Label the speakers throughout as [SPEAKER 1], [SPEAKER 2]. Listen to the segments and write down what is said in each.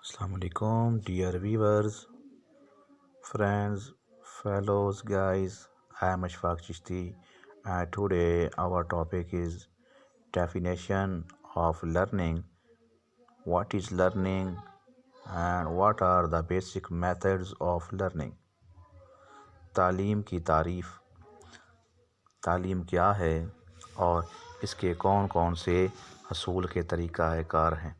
[SPEAKER 1] Assalamu alaikum, dear viewers, friends, fellows, guys. I am Ashfaq Chishti, and today our topic is definition of learning. What is learning, and what are the basic methods of learning? تعلیم کی تعریف. تعلیم کیا ہے اور اس کے کون کون سے حصول کے طریقہ کار ہیں؟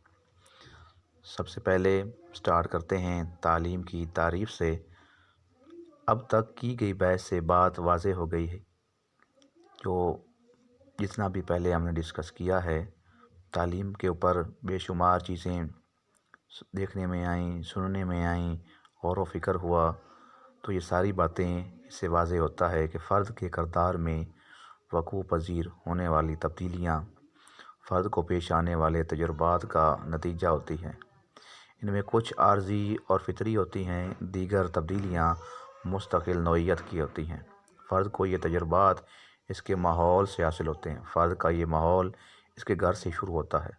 [SPEAKER 1] سب سے پہلے سٹارٹ کرتے ہیں تعلیم کی تعریف سے. اب تک کی گئی بحث سے بات واضح ہو گئی ہے. جتنا بھی پہلے ہم نے ڈسکس کیا ہے، تعلیم کے اوپر بے شمار چیزیں دیکھنے میں آئیں، سننے میں آئیں، غور و فکر ہوا، تو یہ ساری باتیں اس سے واضح ہوتا ہے کہ فرد کے کردار میں وقوع پذیر ہونے والی تبدیلیاں فرد کو پیش آنے والے تجربات کا نتیجہ ہوتی ہیں. ان میں کچھ عارضی اور فطری ہوتی ہیں، دیگر تبدیلیاں مستقل نوعیت کی ہوتی ہیں. فرد کو یہ تجربات اس کے ماحول سے حاصل ہوتے ہیں. فرد کا یہ ماحول اس کے گھر سے شروع ہوتا ہے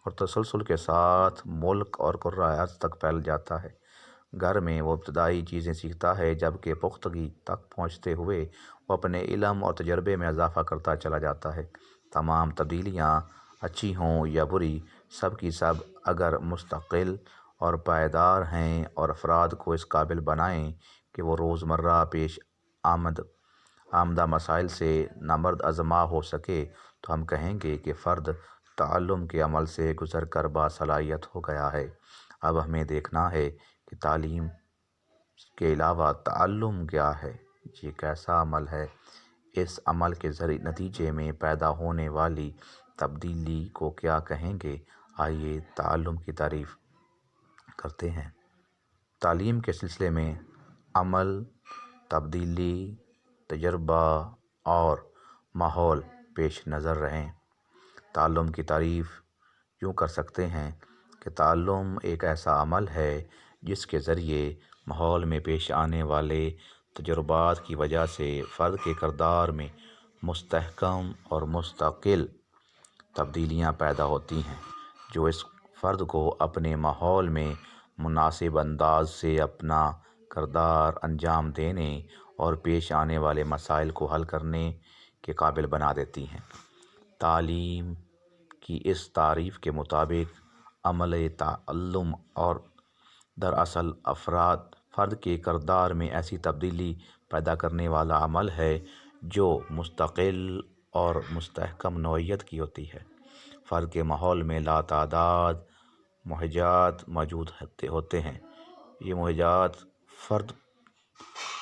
[SPEAKER 1] اور تسلسل کے ساتھ ملک اور قرۂ ارض تک پھیل جاتا ہے. گھر میں وہ ابتدائی چیزیں سیکھتا ہے، جبکہ پختگی تک پہنچتے ہوئے وہ اپنے علم اور تجربے میں اضافہ کرتا چلا جاتا ہے. تمام تبدیلیاں اچھی ہوں یا بری، سب کی سب اگر مستقل اور پائیدار ہیں اور افراد کو اس قابل بنائیں کہ وہ روزمرہ پیش آمدہ مسائل سے نامرد ازما ہو سکے، تو ہم کہیں گے کہ فرد تعلم کے عمل سے گزر کر باصلاحیت ہو گیا ہے. اب ہمیں دیکھنا ہے کہ تعلیم کے علاوہ تعلم کیا ہے، یہ کیسا عمل ہے، اس عمل کے نتیجے میں پیدا ہونے والی تبدیلی کو کیا کہیں گے. آئیے تعلم کی تعریف کرتے ہیں. تعلیم کے سلسلے میں عمل، تبدیلی، تجربہ اور ماحول پیش نظر رہیں. تعلم کی تعریف یوں کر سکتے ہیں کہ تعلم ایک ایسا عمل ہے جس کے ذریعے ماحول میں پیش آنے والے تجربات کی وجہ سے فرد کے کردار میں مستحکم اور مستقل تبدیلیاں پیدا ہوتی ہیں، جو اس فرد کو اپنے ماحول میں مناسب انداز سے اپنا کردار انجام دینے اور پیش آنے والے مسائل کو حل کرنے کے قابل بنا دیتی ہیں. تعلیم کی اس تعریف کے مطابق عمل تعلم اور دراصل فرد کے کردار میں ایسی تبدیلی پیدا کرنے والا عمل ہے جو مستقل اور مستحکم نوعیت کی ہوتی ہے. فرد کے ماحول میں لاتعداد محیطات موجود ہوتے ہیں. یہ محیطات فرد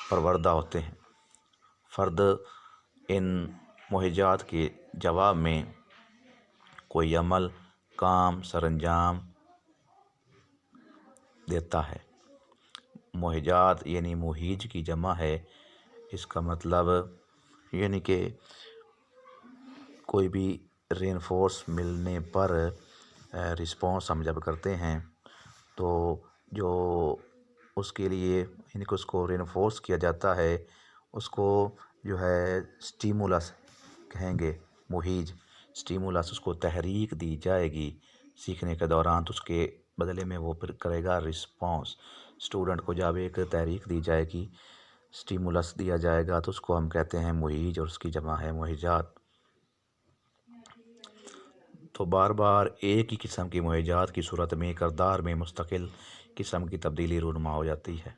[SPEAKER 1] پروردہ ہوتے ہیں. فرد ان محیطات کے جواب میں کوئی عمل، کام سر انجام دیتا ہے. محیطات یعنی محیط کی جمع ہے. اس کا مطلب یعنی کہ کوئی بھی رینفورس ملنے پر رسپانس ہم جب کرتے ہیں تو جو اس کے لیے یعنی کہ اس کو رینفورس کیا جاتا ہے، اس کو جو ہے سٹیمولس کہیں گے. محیط سٹیمولس، اس کو تحریک دی جائے گی سیکھنے کے دوران، تو اس کے بدلے میں وہ پھر کرے گا رسپانس. اسٹوڈنٹ کو جب ایک تحریک دی جائے گی، سٹیمولس دیا جائے گا، تو اس کو ہم کہتے ہیں محیط، اور اس کی جمع ہے محیطات. تو بار بار ایک ہی قسم کی محیطات کی صورت میں کردار میں مستقل قسم کی تبدیلی رونما ہو جاتی ہے.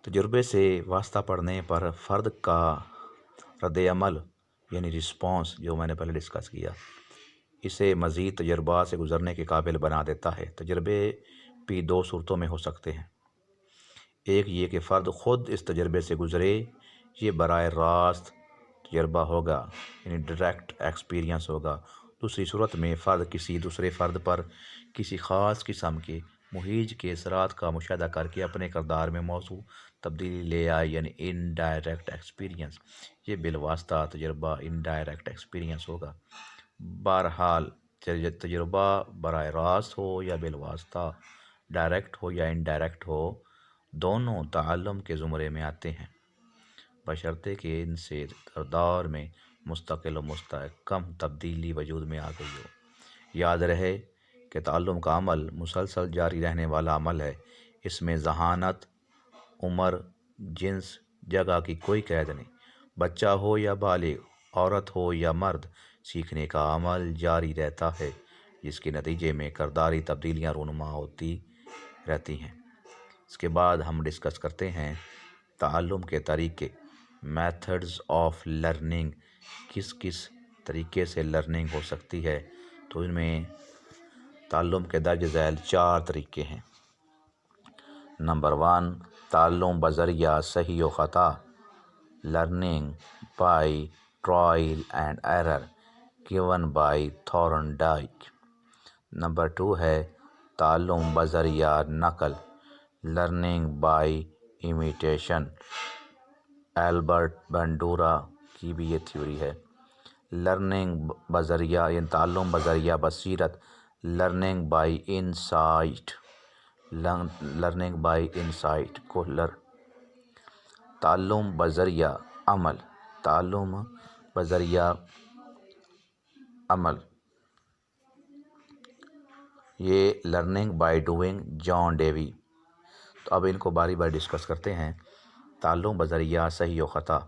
[SPEAKER 1] تجربے سے واسطہ پڑنے پر فرد کا رد عمل یعنی رسپانس، جو میں نے پہلے ڈسکس کیا، اسے مزید تجربات سے گزرنے کے قابل بنا دیتا ہے. تجربے بھی دو صورتوں میں ہو سکتے ہیں. ایک یہ کہ فرد خود اس تجربے سے گزرے، یہ براہ راست تجربہ ہوگا یعنی ڈائریکٹ ایکسپیرینس ہوگا. دوسری صورت میں فرد کسی دوسرے فرد پر کسی خاص قسم کے محیط کے اثرات کا مشاہدہ کر کے اپنے کردار میں موضوع تبدیلی لے آئے یعنی انڈائریکٹ ایکسپیرینس. یہ بالواسطہ تجربہ انڈائریکٹ ایکسپیرینس ہوگا. بہرحال تجربہ براہ راست ہو یا بالواسطہ، ڈائریکٹ ہو یا انڈائریکٹ ہو، دونوں تعلم کے زمرے میں آتے ہیں، بشرطے کہ ان سے کردار میں مستقل و مستحکم تبدیلی وجود میں آ گئی ہو. یاد رہے کہ تعلم کا عمل مسلسل جاری رہنے والا عمل ہے۔ اس میں ذہانت، عمر، جنس، جگہ کی کوئی قید نہیں۔ بچہ ہو یا بالغ، عورت ہو یا مرد، سیکھنے کا عمل جاری رہتا ہے، جس کے نتیجے میں کرداری تبدیلیاں رونما ہوتی رہتی ہیں۔ اس کے بعد ہم ڈسکس کرتے ہیں تعلم کے طریقے، میتھڈز آف لرننگ، کس کس طریقے سے لرننگ ہو سکتی ہے۔ تو ان میں تعلم کے درج ذیل 4 طریقے ہیں۔ نمبر 1، تعلم بذریعہ صحیح و خطا، learning by trial and error, given by Thorndike. نمبر 2 ہے تعلم بذریعہ نقل، learning by imitation, Albert Bandura کی بھی یہ تھیوری ہے۔ لرننگ بذریعہ یعنی تعلم بذریعہ بصیرت، learning by insight, learning by insight کو تعلم بذریعہ عمل، تعلم بذریعہ عمل، یہ learning by doing, John Dewey. تو اب ان کو باری باری ڈسکس کرتے ہیں۔ تعلم بذریعہ صحیح و خطا،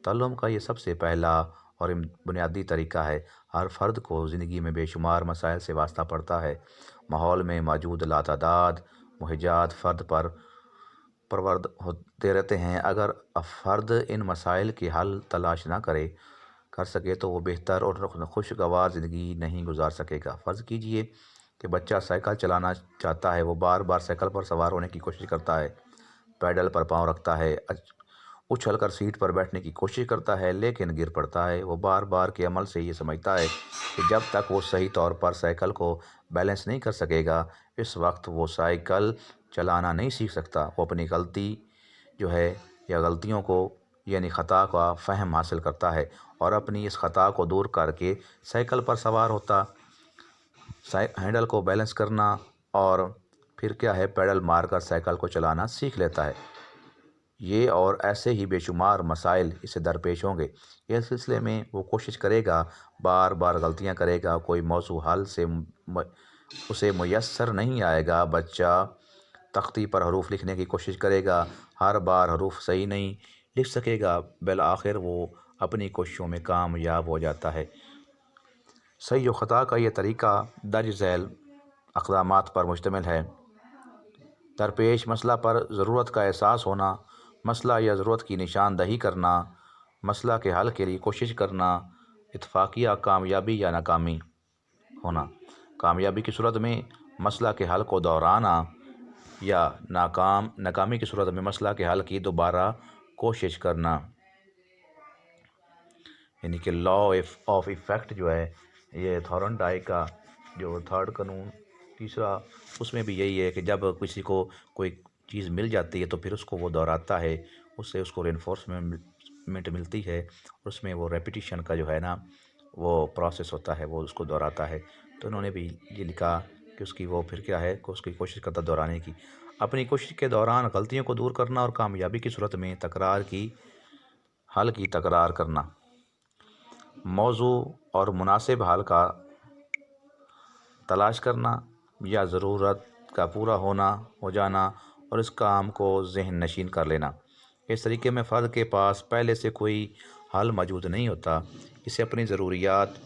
[SPEAKER 1] تعلم کا یہ سب سے پہلا اور بنیادی طریقہ ہے۔ ہر فرد کو زندگی میں بے شمار مسائل سے واسطہ پڑتا ہے۔ ماحول میں موجود لاتعداد موضوعات فرد پر پرورد ہوتے رہتے ہیں۔ اگر فرد ان مسائل کے حل تلاش نہ کر سکے تو وہ بہتر اور خوشگوار زندگی نہیں گزار سکے گا۔ فرض کیجئے کہ بچہ سائیکل چلانا چاہتا ہے، وہ بار بار سائیکل پر سوار ہونے کی کوشش کرتا ہے، پیڈل پر پاؤں رکھتا ہے، اچھل کر سیٹ پر بیٹھنے کی کوشش کرتا ہے، لیکن گر پڑتا ہے۔ وہ بار بار کے عمل سے یہ سمجھتا ہے کہ جب تک وہ صحیح طور پر سائیکل کو بیلنس نہیں کر سکے گا، اس وقت وہ سائیکل چلانا نہیں سیکھ سکتا۔ وہ اپنی غلطی جو ہے یا غلطیوں کو یعنی خطا کا فہم حاصل کرتا ہے اور اپنی اس خطا کو دور کر کے سائیکل پر سوار ہوتا، ہینڈل کو بیلنس کرنا اور پھر کیا ہے پیڈل مار کر سائیکل کو چلانا سیکھ لیتا ہے۔ یہ اور ایسے ہی بے شمار مسائل اسے درپیش ہوں گے۔ اس سلسلے میں وہ کوشش کرے گا، بار بار غلطیاں کرے گا، کوئی موضوع حل سے اسے میسر نہیں آئے گا۔ بچہ تختی پر حروف لکھنے کی کوشش کرے گا، ہر بار حروف صحیح نہیں لکھ سکے گا، بالآخر وہ اپنی کوششوں میں کامیاب ہو جاتا ہے۔ صحیح و خطا کا یہ طریقہ درج ذیل اقدامات پر مشتمل ہے۔ درپیش مسئلہ پر ضرورت کا احساس ہونا، مسئلہ یا ضرورت کی نشاندہی کرنا، مسئلہ کے حل کے لیے کوشش کرنا، اتفاقیہ کامیابی یا ناکامی ہونا، کامیابی کی صورت میں مسئلہ کے حل کو دہرانا یا ناکامی کی صورت میں مسئلہ کے حل کی دوبارہ کوشش کرنا۔ یعنی کہ لا آف ایفیکٹ جو ہے، یہ تھورنڈائک کا جو 3rd قانون تیسرا، اس میں بھی یہی ہے کہ جب کسی کو کوئی چیز مل جاتی ہے تو پھر اس کو وہ دہراتا ہے، اس سے اس کو رینفورسمنٹ ملتی ہے، اور اس میں وہ ریپیٹیشن کا جو ہے نا وہ پروسیس ہوتا ہے، وہ اس کو دہراتا ہے۔ تو انہوں نے بھی یہ لکھا کہ اس کی وہ پھر کیا ہے کہ اس کی کوشش کرتا دہرانے کی، اپنی کوشش کے دوران غلطیوں کو دور کرنا اور کامیابی کی صورت میں حل کی تکرار کرنا، موضوع اور مناسب حل کا تلاش کرنا یا ضرورت کا پورا ہو جانا اور اس کام کو ذہن نشین کر لینا۔ اس طریقے میں فرد کے پاس پہلے سے کوئی حل موجود نہیں ہوتا، اسے اپنی ضروریات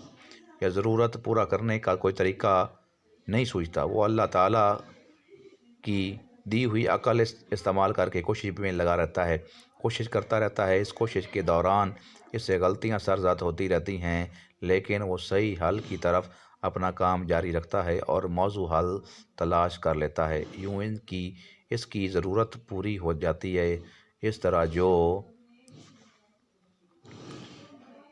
[SPEAKER 1] یا ضرورت پورا کرنے کا کوئی طریقہ نہیں سوچتا۔ وہ اللہ تعالیٰ کی دی ہوئی عقل استعمال کر کے کوشش میں لگا رہتا ہے، کوشش کرتا رہتا ہے۔ اس کوشش کے دوران اس سے غلطیاں سرزد ہوتی رہتی ہیں، لیکن وہ صحیح حل کی طرف اپنا کام جاری رکھتا ہے اور موضوع حل تلاش کر لیتا ہے۔ یوں اس کی ضرورت پوری ہو جاتی ہے۔ اس طرح جو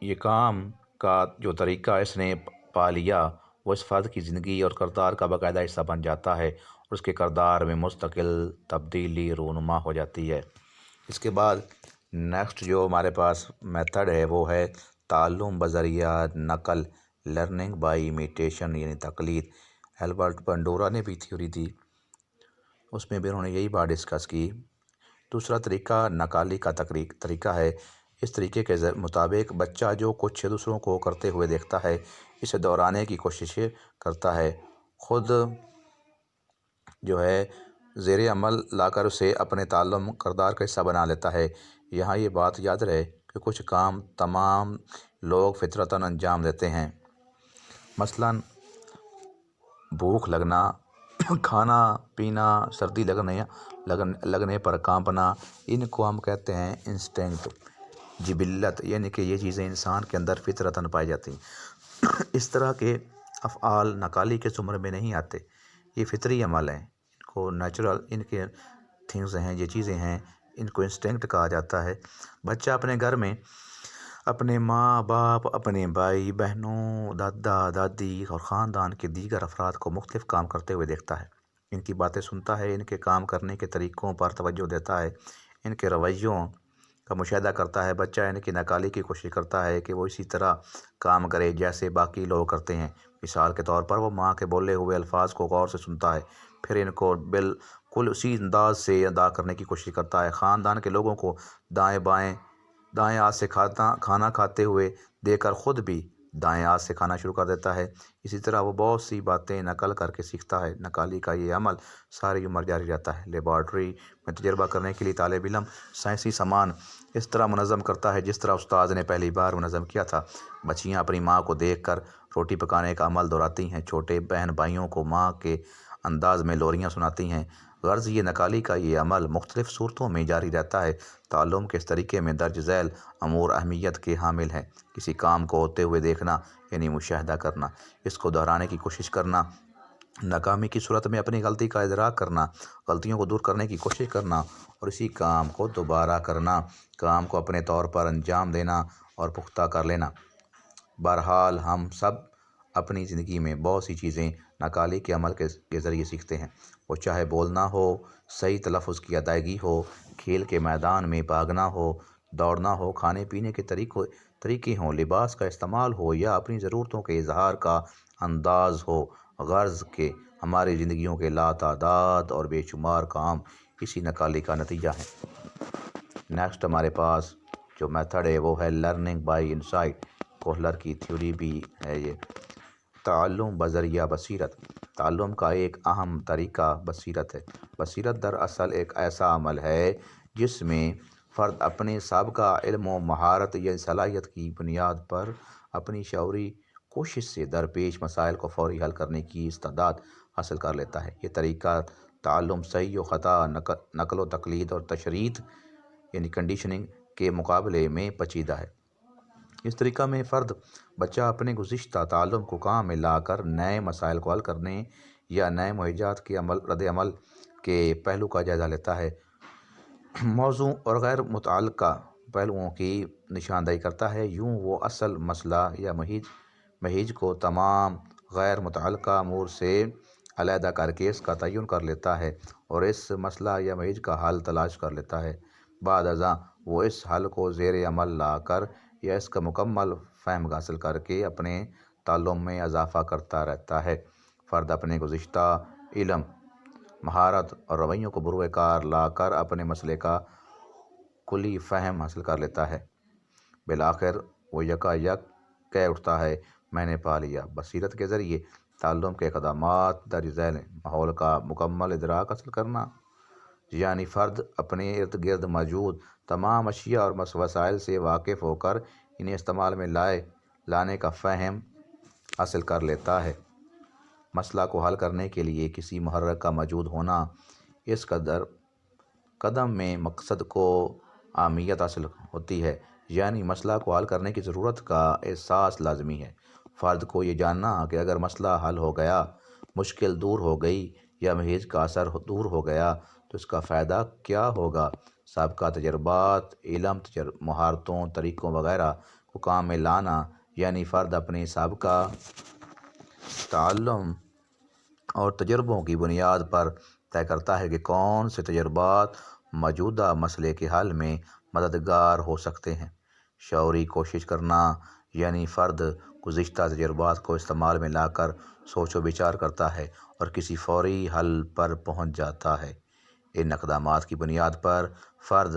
[SPEAKER 1] یہ کام کا جو طریقہ اس نے پا لیا وہ اس فرد کی زندگی اور کردار کا باقاعدہ حصہ بن جاتا ہے اور اس کے کردار میں مستقل تبدیلی رونما ہو جاتی ہے۔ اس کے بعد نیکسٹ جو ہمارے پاس میتھڈ ہے وہ ہے تعلم بذریعہ نقل، لرننگ بائی امیٹیشن یعنی تقلید۔ ایلبرٹ بنڈورا نے بھی تھیوری دی، اس میں بھی انہوں نے یہی بات ڈسکس کی۔ دوسرا طریقہ نقالی کا طریقہ ہے۔ اس طریقے کے مطابق بچہ جو کچھ دوسروں کو کرتے ہوئے دیکھتا ہے، اسے دہرانے کی کوشش کرتا ہے خود جو ہے زیر عمل لا کر اسے اپنے تعلم کردار کا حصہ بنا لیتا ہے۔ یہاں یہ بات یاد رہے کہ کچھ کام تمام لوگ فطرتاً انجام دیتے ہیں، مثلاً بھوک لگنا، کھانا پینا، سردی لگنے پر کانپنا، ان کو ہم کہتے ہیں انسٹنکٹ، جبلت، یعنی کہ یہ چیزیں انسان کے اندر فطرتاً پائی جاتی ہیں۔ اس طرح کے افعال نقالی کے زمرے میں نہیں آتے، یہ فطری عمل ہیں، ان کو نیچرل، ان کے تھنگز ہیں، یہ چیزیں ہیں، ان کو انسٹنکٹ کہا جاتا ہے۔ بچہ اپنے گھر میں اپنے ماں باپ، اپنے بھائی بہنوں، دادا دادی اور خاندان کے دیگر افراد کو مختلف کام کرتے ہوئے دیکھتا ہے، ان کی باتیں سنتا ہے، ان کے کام کرنے کے طریقوں پر توجہ دیتا ہے، ان کے رویوں کا مشاہدہ کرتا ہے۔ بچہ ان کی نقالی کی کوشش کرتا ہے کہ وہ اسی طرح کام کرے جیسے باقی لوگ کرتے ہیں۔ مثال کے طور پر وہ ماں کے بولے ہوئے الفاظ کو غور سے سنتا ہے، پھر ان کو بالکل اسی انداز سے ادا کرنے کی کوشش کرتا ہے۔ خاندان کے لوگوں کو دائیں ہاتھ سے کھانا کھاتے ہوئے دیکھ کر خود بھی دائیں ہاتھ سے کھانا شروع کر دیتا ہے۔ اسی طرح وہ بہت سی باتیں نقل کر کے سیکھتا ہے۔ نقالی کا یہ عمل ساری عمر جاری رہتا ہے۔ لیبارٹری میں تجربہ کرنے کے لیے طالب علم سائنسی سامان اس طرح منظم کرتا ہے جس طرح استاد نے پہلی بار منظم کیا تھا۔ بچیاں اپنی ماں کو دیکھ کر روٹی پکانے کا عمل دہراتی ہیں، چھوٹے بہن بھائیوں کو ماں کے انداز میں لوریاں سناتی ہیں۔ غرض یہ نقالی کا یہ عمل مختلف صورتوں میں جاری رہتا ہے۔ تعلم کے اس طریقے میں درج ذیل امور اہمیت کے حامل ہیں۔ کسی کام کو ہوتے ہوئے دیکھنا یعنی مشاہدہ کرنا، اس کو دہرانے کی کوشش کرنا، ناکامی کی صورت میں اپنی غلطی کا ادراک کرنا، غلطیوں کو دور کرنے کی کوشش کرنا اور اسی کام کو دوبارہ کرنا، کام کو اپنے طور پر انجام دینا اور پختہ کر لینا۔ بہرحال ہم سب اپنی زندگی میں بہت سی چیزیں نقالی کے عمل کے ذریعے سیکھتے ہیں، وہ چاہے بولنا ہو، صحیح تلفظ کی ادائیگی ہو، کھیل کے میدان میں بھاگنا ہو، دوڑنا ہو، کھانے پینے کے طریقے ہوں، لباس کا استعمال ہو یا اپنی ضرورتوں کے اظہار کا انداز ہو۔ غرض کہ ہماری زندگیوں کے لاتعداد اور بے شمار کام اسی نقالی کا نتیجہ ہیں۔ نیکسٹ ہمارے پاس جو میتھڈ ہے وہ ہے لرننگ بائی انسائٹ، کوہلر کی تھیوری بھی ہے یہ۔ تعلم بذریعہ بصیرت، تعلم کا ایک اہم طریقہ بصیرت ہے۔ بصیرت دراصل ایک ایسا عمل ہے جس میں فرد اپنے سابقہ علم و مہارت یا صلاحیت کی بنیاد پر اپنی شعوری کوشش سے درپیش مسائل کو فوری حل کرنے کی استعداد حاصل کر لیتا ہے۔ یہ طریقہ تعلم صحیح و خطا، نقل و تقلید اور تشرید یعنی کنڈیشننگ کے مقابلے میں پیچیدہ ہے۔ اس طریقہ میں بچہ اپنے گزشتہ تعلم کو کام میں لا کر نئے مسائل کو حل کرنے یا نئے معجزات کے رد عمل کے پہلو کا جائزہ لیتا ہے، موضوع اور غیر متعلقہ پہلوؤں کی نشاندہی کرتا ہے۔ یوں وہ اصل مسئلہ یا محیج کو تمام غیر متعلقہ امور سے علیحدہ کر کے اس کا تعین کر لیتا ہے اور اس مسئلہ یا محیج کا حل تلاش کر لیتا ہے۔ بعد ازاں وہ اس حل کو زیر عمل لا کر یا اس کا مکمل فہم حاصل کر کے اپنے تعلم میں اضافہ کرتا رہتا ہے۔ فرد اپنے گزشتہ علم، مہارت اور رویوں کو بروئے کار لا کر اپنے مسئلے کا کلی فہم حاصل کر لیتا ہے۔ بالآخر وہ یکا یک کہہ اٹھتا ہے، میں نے پا لیا۔ بصیرت کے ذریعے تعلم کے اقدامات درج ذیل ہیں۔ ماحول کا مکمل ادراک حاصل کرنا، یعنی فرد اپنے ارد گرد موجود تمام اشیاء اور وسائل سے واقف ہو کر انہیں استعمال میں لانے کا فہم حاصل کر لیتا ہے۔ مسئلہ کو حل کرنے کے لیے کسی محرک کا موجود ہونا، اس قدم میں مقصد کو اہمیت حاصل ہوتی ہے، یعنی مسئلہ کو حل کرنے کی ضرورت کا احساس لازمی ہے۔ فرد کو یہ جاننا کہ اگر مسئلہ حل ہو گیا، مشکل دور ہو گئی یا محیج کا اثر دور ہو گیا تو اس کا فائدہ کیا ہوگا۔ سابقہ تجربات، علم، مہارتوں، طریقوں وغیرہ کو کام میں لانا، یعنی فرد اپنے سابقہ تعلم اور تجربوں کی بنیاد پر طے کرتا ہے کہ کون سے تجربات موجودہ مسئلے کے حل میں مددگار ہو سکتے ہیں۔ شعوری کوشش کرنا، یعنی فرد گزشتہ تجربات کو استعمال میں لا کر سوچ و بچار کرتا ہے اور کسی فوری حل پر پہنچ جاتا ہے۔ ان اقدامات کی بنیاد پر فرد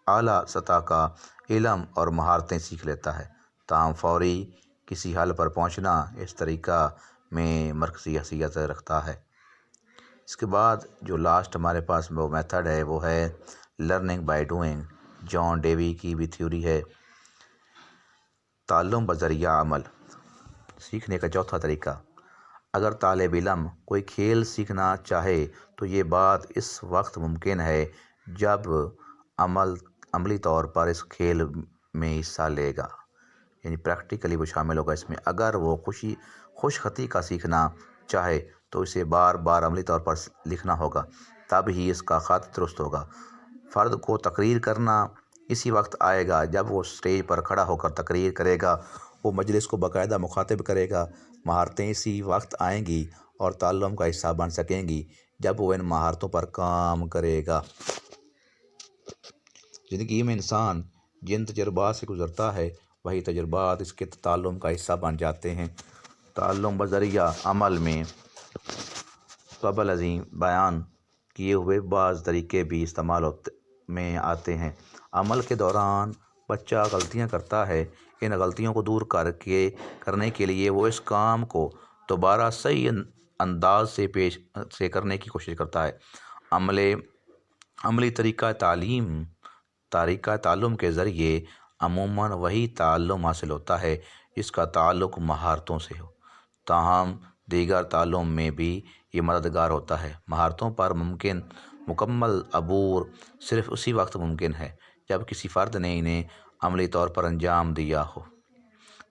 [SPEAKER 1] اعلیٰ سطح کا علم اور مہارتیں سیکھ لیتا ہے۔ تاہم فوری کسی حل پر پہنچنا اس طریقہ میں مرکزی حیثیت رکھتا ہے۔ اس کے بعد جو لاسٹ ہمارے پاس وہ میتھڈ ہے وہ ہے learning by doing. John Dewey کی بھی تھیوری ہے۔ تعلم بذریعہ عمل، سیکھنے کا چوتھا طریقہ۔ اگر طالب علم کوئی کھیل سیکھنا چاہے تو یہ بات اس وقت ممکن ہے جب عملی طور پر اس کھیل میں حصہ لے گا، یعنی پریکٹیکلی وہ شامل ہوگا اس میں۔ اگر وہ خوش خطی کا سیکھنا چاہے تو اسے بار بار عملی طور پر لکھنا ہوگا، تب ہی اس کا خط درست ہوگا۔ فرد کو تقریر کرنا اسی وقت آئے گا جب وہ اسٹیج پر کھڑا ہو کر تقریر کرے گا، وہ مجلس کو باقاعدہ مخاطب کرے گا۔ مہارتیں اسی وقت آئیں گی اور تعلم کا حصہ بن سکیں گی جب وہ ان مہارتوں پر کام کرے گا۔ زندگی میں انسان جن تجربات سے گزرتا ہے وہی تجربات اس کے تعلم کا حصہ بن جاتے ہیں۔ تعلم بذریعہ عمل میں قبل ازیں بیان کیے ہوئے بعض طریقے بھی استعمال میں آتے ہیں۔ عمل کے دوران بچہ غلطیاں کرتا ہے۔ ان غلطیوں کو دور کرنے کے لیے وہ اس کام کو دوبارہ صحیح انداز سے کرنے کی کوشش کرتا ہے۔ عملی طریقہ تعلم کے ذریعے عموماً وہی تعلم حاصل ہوتا ہے جس کا تعلق مہارتوں سے ہو، تاہم دیگر تعلم میں بھی یہ مددگار ہوتا ہے۔ مہارتوں پر مکمل عبور صرف اسی وقت ممکن ہے جب کسی فرد نے انہیں عملی طور پر انجام دیا ہو۔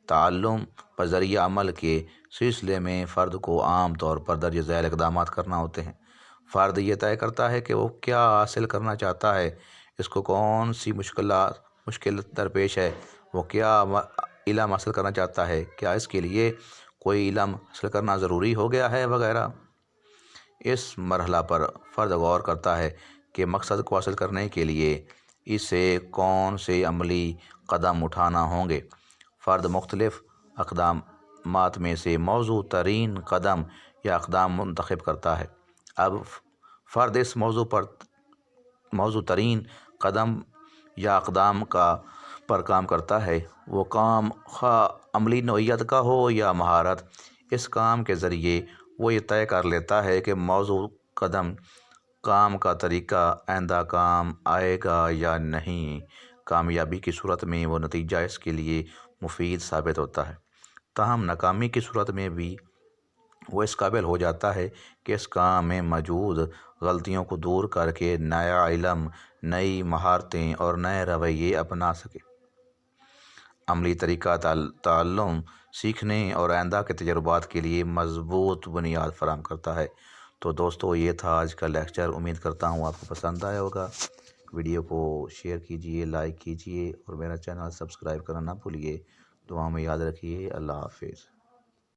[SPEAKER 1] تعلم بذریعہ عمل کے سلسلے میں فرد کو عام طور پر درج ذیل اقدامات کرنا ہوتے ہیں۔ فرد یہ طے کرتا ہے کہ وہ کیا حاصل کرنا چاہتا ہے، اس کو کون سی مشکل درپیش ہے، وہ کیا علم حاصل کرنا چاہتا ہے، کیا اس کے لیے کوئی علم حاصل کرنا ضروری ہو گیا ہے وغیرہ۔ اس مرحلہ پر فرد غور کرتا ہے کہ مقصد کو حاصل کرنے کے لیے اسے کون سے عملی قدم اٹھانا ہوں گے۔ فرد مختلف اقدامات میں سے موزوں ترین قدم یا اقدام منتخب کرتا ہے۔ اب فرد اس موزوں ترین قدم یا اقدام پر کام کرتا ہے، وہ کام خواہ عملی نوعیت کا ہو یا مہارت۔ اس کام کے ذریعے وہ یہ طے کر لیتا ہے کہ موزوں کام کا طریقہ آئندہ کام آئے گا یا نہیں۔ کامیابی کی صورت میں وہ نتیجہ اس کے لیے مفید ثابت ہوتا ہے، تاہم ناکامی کی صورت میں بھی وہ اس قابل ہو جاتا ہے کہ اس کام میں موجود غلطیوں کو دور کر کے نیا علم، نئی مہارتیں اور نئے رویے اپنا سکے۔ عملی طریقہ تعلم سیکھنے اور آئندہ کے تجربات کے لیے مضبوط بنیاد فراہم کرتا ہے۔ تو دوستو، یہ تھا آج کا لیکچر۔ امید کرتا ہوں آپ کو پسند آیا ہوگا۔ ویڈیو کو شیئر کیجئے، لائک کیجئے اور میرا چینل سبسکرائب کرنا نہ بھولیے۔ دعا میں یاد رکھیے۔ اللہ حافظ۔